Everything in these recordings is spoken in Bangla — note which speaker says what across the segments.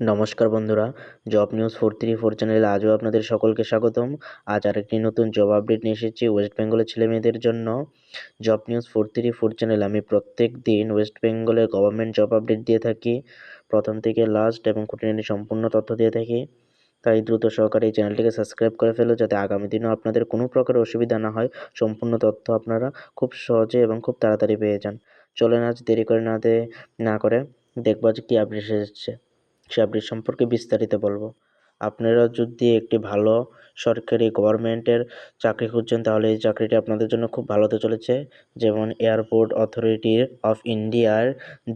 Speaker 1: নমস্কার বন্ধুরা, জব নিউজ 434 চ্যানেলে আজও আপনাদের সকলকে স্বাগতম। আজ আরেকটি নতুন জব আপডেট নিয়ে এসেছি ওয়েস্ট বেঙ্গলের ছেলেমেয়েদের জন্য। জব নিউজ 434 চ্যানেলে আমি প্রত্যেক দিন ওয়েস্ট বেঙ্গলের গভর্নমেন্ট জব আপডেট দিয়ে থাকি, প্রথম থেকে লাস্ট এবং খুঁটিনাটি সম্পূর্ণ তথ্য দিয়ে থাকি। তাই দ্রুত সহকারে এই চ্যানেলটিকে সাবস্ক্রাইব করে ফেলো, যাতে আগামী দিনেও আপনাদের কোনো প্রকার অসুবিধা না হয়। সম্পূর্ণ তথ্য আপনারা খুব সহজে এবং খুব তাড়াতাড়ি পেয়ে যান। চলেন আজ দেরি করে না করে দেখবো আজ কী আপডেট এসেছে। সে আপডেট সম্পর্কে বিস্তারিত বলবো। আপনারা যদি একটি ভালো সরকারি গভর্নমেন্টের চাকরি খুঁজছেন, তাহলে এই চাকরিটি আপনাদের জন্য খুব ভালো হতে চলেছে। যেমন এয়ারপোর্ট অথরিটি অফ ইন্ডিয়ার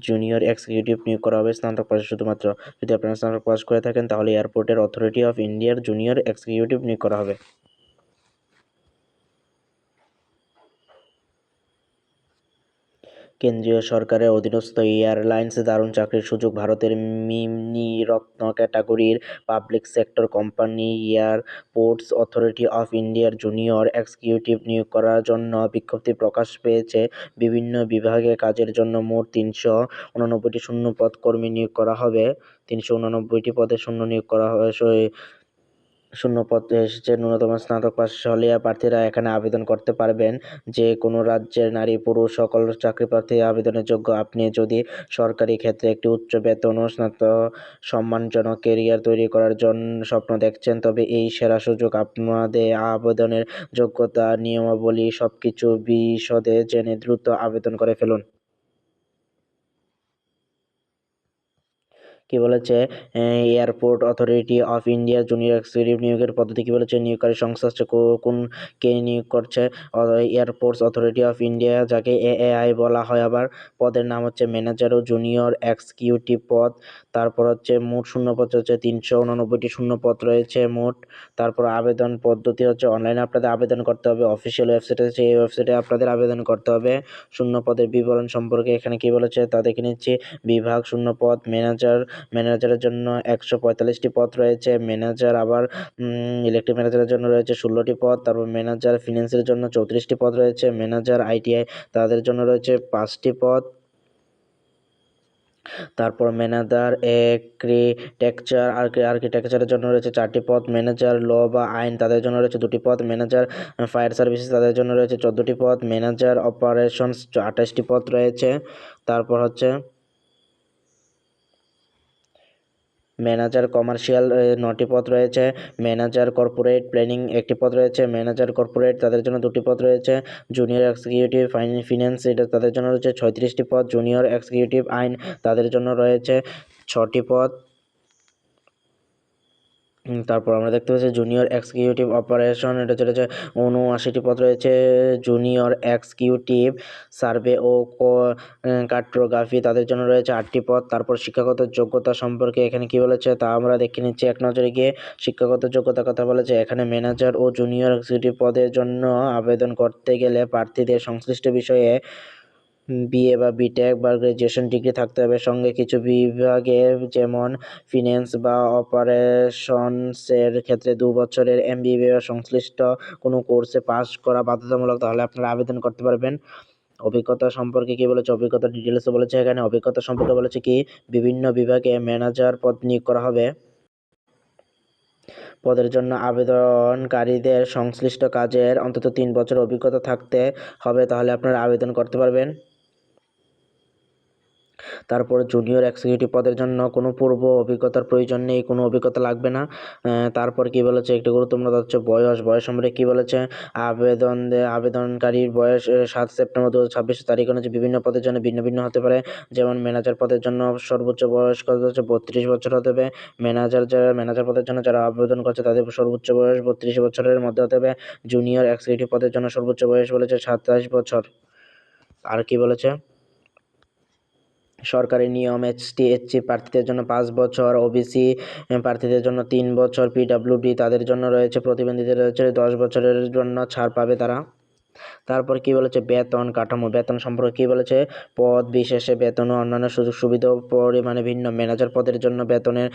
Speaker 1: জুনিয়র এক্সিকিউটিভ নিয়োগ করা হবে স্নাতক পাশে শুধুমাত্র। যদি আপনারা স্নাতক পাস করে থাকেন, তাহলে এয়ারপোর্টের অথরিটি অফ ইন্ডিয়ার জুনিয়র এক্সিকিউটিভ নিয়োগ করা হবে। কেন্দ্রীয় সরকারের অধীনস্থ এয়ারলাইন্স দারুণ চাকরির সুযোগ। ভারতের মিনি রত্ন ক্যাটাগরির public sector company airports authority of ইন্ডিয়ার জুনিয়র এক্সিকিউটিভ নিয়োগ করার জন্য বিজ্ঞপ্তি প্রকাশ পেয়েছে। বিভিন্ন বিভাগে কাজের জন্য মোট 389টি শূন্য পদ কর্মী নিয়োগ করা হবে। 389টি পদে নিয়োগ করা হবে। শূন্য পদ এসেছে। ন্যূনতম স্নাতক পাশ হলে প্রার্থীরা এখানে আবেদন করতে পারবেন। যে কোনো রাজ্যের নারী পুরুষ সকল চাকরি প্রার্থী আবেদনের যোগ্য। আপনি যদি সরকারি ক্ষেত্রে একটি উচ্চ বেতন ও সম্মানজনক কেরিয়ার তৈরি করার জন্য স্বপ্ন দেখছেন, তবে এই সেরা সুযোগ। আপনাদের আবেদনের যোগ্যতা, নিয়মাবলী সবকিছু বিশদে জেনে দ্রুত আবেদন করে ফেলুন। কি বলেছে, airport authority of India junior executive নিয়োগের পদ্ধতি কি বলেছে, নিয়োগকারী সংস্থা হচ্ছে কোন কে নিয়োগ করছে, এয়ারপোর্টস অথরিটি অফ ইন্ডিয়া, যাকে এএআই বলা হয়। আবার পদের নাম হচ্ছে ম্যানেজার ও জুনিয়র এক্সিকিউটিভ পদ। তারপর হচ্ছে মোট শূন্য পদ হচ্ছে 389টি শূন্য পদ রয়েছে মোট। তারপর আবেদন পদ্ধতি হচ্ছে অনলাইনে আপনাদের আবেদন করতে হবে। অফিসিয়াল ওয়েবসাইট আছে, এই ওয়েবসাইটে আপনাদের আবেদন করতে হবে। শূন্য পদের বিবরণ সম্পর্কে এখানে কি বলেছে তা দেখে নিচ্ছি। বিভাগ শূন্য পদ। ম্যানেজারের জন্য 145টি পদ রয়েছে। ম্যানেজার আবার ইলেকট্রিক ম্যানেজারের জন্য রয়েছে 16টি পদ। তারপর ম্যানেজার ফিন্যান্সের জন্য 34টি পদ রয়েছে। ম্যানেজার আইটিআই তাদের জন্য রয়েছে 5টি পদ। তারপর ম্যানেজার আর্কিটেকচারের জন্য রয়েছে 4টি পদ। ম্যানেজার ল বা আইন তাদের জন্য রয়েছে 2টি পদ। ম্যানেজার ফায়ার সার্ভিসেস তাদের জন্য রয়েছে 14টি পদ। ম্যানেজার অপারেশনস 28টি পদ রয়েছে। তারপর হচ্ছে ম্যানেজার কমার্শিয়াল 9টি পদ রয়েছে। ম্যানেজার কর্পোরেট প্ল্যানিং 1টি পদ রয়েছে। ম্যানেজার কর্পোরেট তাদের জন্য 2টি পদ রয়েছে। জুনিয়র এক্সিকিউটিভ ফিন্যান্স এটা তাদের জন্য রয়েছে 36টি পদ। জুনিয়র এক্সিকিউটিভ আইন তাদের জন্য রয়েছে 6টি পদ। তারপর আমরা দেখতে পাচ্ছি জুনিয়র এক্সিকিউটিভ অপারেশন, এটা চলেছে 79টি পদ রয়েছে। জুনিয়র এক্সিকিউটিভ সার্ভে ও কার্টোগ্রাফি তাদের জন্য রয়েছে 8টি পদ। তারপর শিক্ষাগত যোগ্যতা সম্পর্কে এখানে কি বলেছে তা আমরা দেখে নিচ্ছি এক নজরে গিয়ে। শিক্ষাগত যোগ্যতার কথা বলেছে এখানে। ম্যানেজার ও জুনিয়র এক্সিকিউটিভ পদের জন্য আবেদন করতে গেলে প্রার্থীদের সংশ্লিষ্ট বিষয়ে বিএ বা বিটেক বা গ্রাজুয়েশন ডিগ্রি থাকতে হবে। সঙ্গে কিছু বিভাগে যেমন ফিন্যান্স বা অপারেশনসের ক্ষেত্রে 2 বছরের এমবিএ বা সংশ্লিষ্ট কোনো কোর্সে পাস করা বাধ্যতামূলক, তাহলে আপনারা আবেদন করতে পারবেন। অভিজ্ঞতা সম্পর্কে কি বলেছে, অভিজ্ঞতা ডিটেলসে বলেছে এখানে। অভিজ্ঞতা সম্পর্কে বলেছে কি, বিভিন্ন বিভাগে ম্যানেজার পদ নিয়োগ করা হবে। পদের জন্য আবেদনকারীদের সংশ্লিষ্ট কাজের অন্তত 3 বছর অভিজ্ঞতা থাকতে হবে, তাহলে আপনারা আবেদন করতে পারবেন। তারপর জুনিয়র এক্সিকিউটিভ পদের জন্য কোনো পূর্ব অভিজ্ঞতার প্রয়োজন নেই, কোনো অভিজ্ঞতা লাগবে না। তারপর কি বলেছে, একটি গুরুত্বপূর্ণ তথ্য বয়স সম্পর্কে কি বলেছে, আবেদনকারীর বয়স 7 সেপ্টেম্বর 2026 তারিখ অনুযায়ী বিভিন্ন পদের জন্য ভিন্ন ভিন্ন হতে পারে। যেমন ম্যানেজার পদের জন্য সর্বোচ্চ বয়স হচ্ছে 32 বছর হতে হবে। ম্যানেজার পদের জন্য যারা আবেদন করছে তাদের সর্বোচ্চ বয়স 32 বছরের মধ্যে হতে হবে। জুনিয়র এক্সিকিউটিভ পদের জন্য সর্বোচ্চ বয়স বলেছে 27 বছর। আর কি বলেছে, সরকারি নিয়ম এসসি প্রার্থীদের জন্য 5 বছর, ওবিসি প্রার্থীদের জন্য 3 বছর, পিডব্লিউডি তাদের জন্য রয়েছে, প্রতিবন্ধীদের রয়েছে 10 বছরের জন্য ছাড় পাবে তারা। তারপর কি বলেছে বেতন কাঠামো, বেতন সম্পর্কে কি বলেছে পদ বিশেষে বেতন ও অন্যান্য সুযোগ সুবিধা পরিমাণে ভিন্ন। ম্যানেজার পদের জন্য বেতনের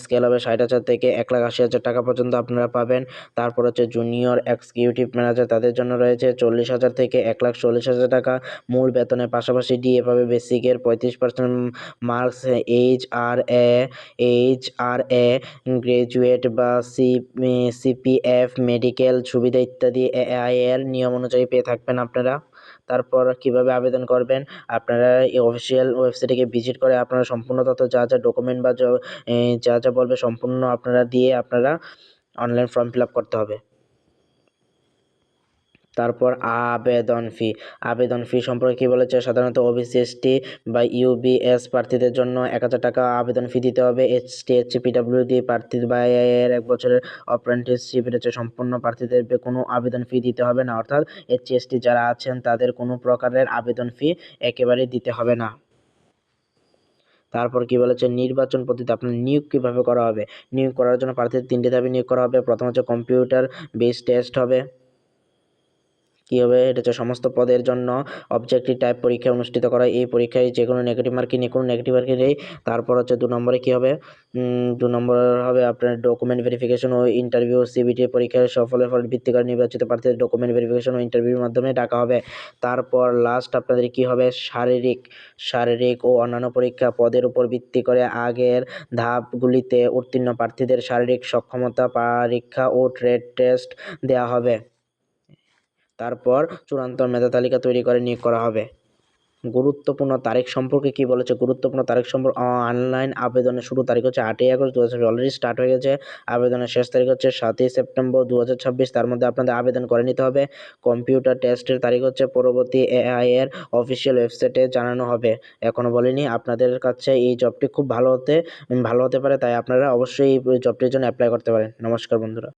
Speaker 1: স্কেল হবে 60,000 থেকে 1,80,000 টাকা পর্যন্ত আপনারা পাবেন। তারপর হচ্ছে জুনিয়র এক্সিকিউটিভ ম্যানেজার, তাদের জন্য রয়েছে 40,000 থেকে 1,40,000 টাকা মূল বেতনের পাশাপাশি ডিএ পাবে বেসিকের 35% মার্কস। এইচ আর এ গ্রাজুয়েট বা সিপিএফ মেডিকেল সুবিধা ইত্যাদি এআই এর নিয়ম অনুযায়ী পেয়ে থাকবেন আপনারা। তারপর কিভাবে আবেদন করবেন, আপনারা এই অফিসিয়াল ওয়েবসাইটে গিয়ে ভিজিট করে আপনারা সম্পূর্ণ তথ্য যা যা ডকুমেন্ট বা যা যা বলবে সম্পূর্ণ আপনারা দিয়ে আপনারা অনলাইন ফর্ম ফিল আপ করতে হবে। তারপর আবেদন ফি সম্পর্কে কি বলেছে সাধারণত ওবিসি এসটি বা ইউবিএস প্রার্থীদের জন্য 1,000 টাকা আবেদন ফি দিতে হবে। এসটি এসসি পিডব্লিউডি প্রার্থী বা এর 1 বছরের অ্যাপ্রেন্টিসশিপ রয়েছে সম্পূর্ণ প্রার্থীদের কোনো আবেদন ফি দিতে হবে না, অর্থাৎ এসসি এসটি যারা আছেন তাদের কোনো প্রকারের আবেদন ফি একেবারেই দিতে হবে না। তারপর কি বলেছে নির্বাচন পদ্ধতি, আপনার নিয়োগ কিভাবে করা হবে। নিয়োগ করার জন্য প্রার্থীদের 3টি ধাপে নিয়োগ করা হবে। প্রথম হচ্ছে কম্পিউটার বেস টেস্ট হবে। কি হবে, এটা হচ্ছে সমস্ত পদের জন্য অবজেক্টিভ টাইপ পরীক্ষা অনুষ্ঠিত করা। এই পরীক্ষায় যে কোনো নেগেটিভ মার্কিং নেই, কোনো নেগেটিভ মার্কিং নেই। তারপর হচ্ছে 2 নম্বরে কি হবে, 2 নম্বর হবে আপনার ডকুমেন্ট ভেরিফিকেশন ও ইন্টারভিউ। সিবিটি পরীক্ষায় সফলের ফল ভিত্তি করে নির্বাচিত প্রার্থীদের ডকুমেন্ট ভেরিফিকেশন ও ইন্টারভিউর মাধ্যমে ডাকা হবে। তারপর লাস্ট আপনাদের কি হবে শারীরিক ও অন্যান্য পরীক্ষা। পদের উপর ভিত্তি করে আগের ধাপগুলিতে উত্তীর্ণ প্রার্থীদের শারীরিক সক্ষমতা পরীক্ষা ও ট্রেড টেস্ট দেওয়া হবে। তারপর চূড়ান্ত মেধা তালিকা তৈরি করে নিয়োগ করা হবে। গুরুত্বপূর্ণ তারিখ সম্পর্কে কি বলেছে, গুরুত্বপূর্ণ তারিখ সম্পর্কে অনলাইন আবেদনের শুরু তারিখ হচ্ছে 8ই আগস্ট 2026, অলরেডি স্টার্ট হয়ে গেছে। আবেদনের শেষ তারিখ হচ্ছে 7ই সেপ্টেম্বর 2026, তার মধ্যে আপনাদের আবেদন করে নিতে হবে। কম্পিউটার টেস্টের তারিখ হচ্ছে পরবর্তী এআই এর অফিসিয়াল ওয়েবসাইটে জানানো হবে। এখনো বলিনি, আপনাদের কাছে এই জবটি খুব ভালো হতে পারে, তাই আপনারা অবশ্যই এই জবটির জন্য অ্যাপ্লাই করতে পারেন। নমস্কার বন্ধুরা।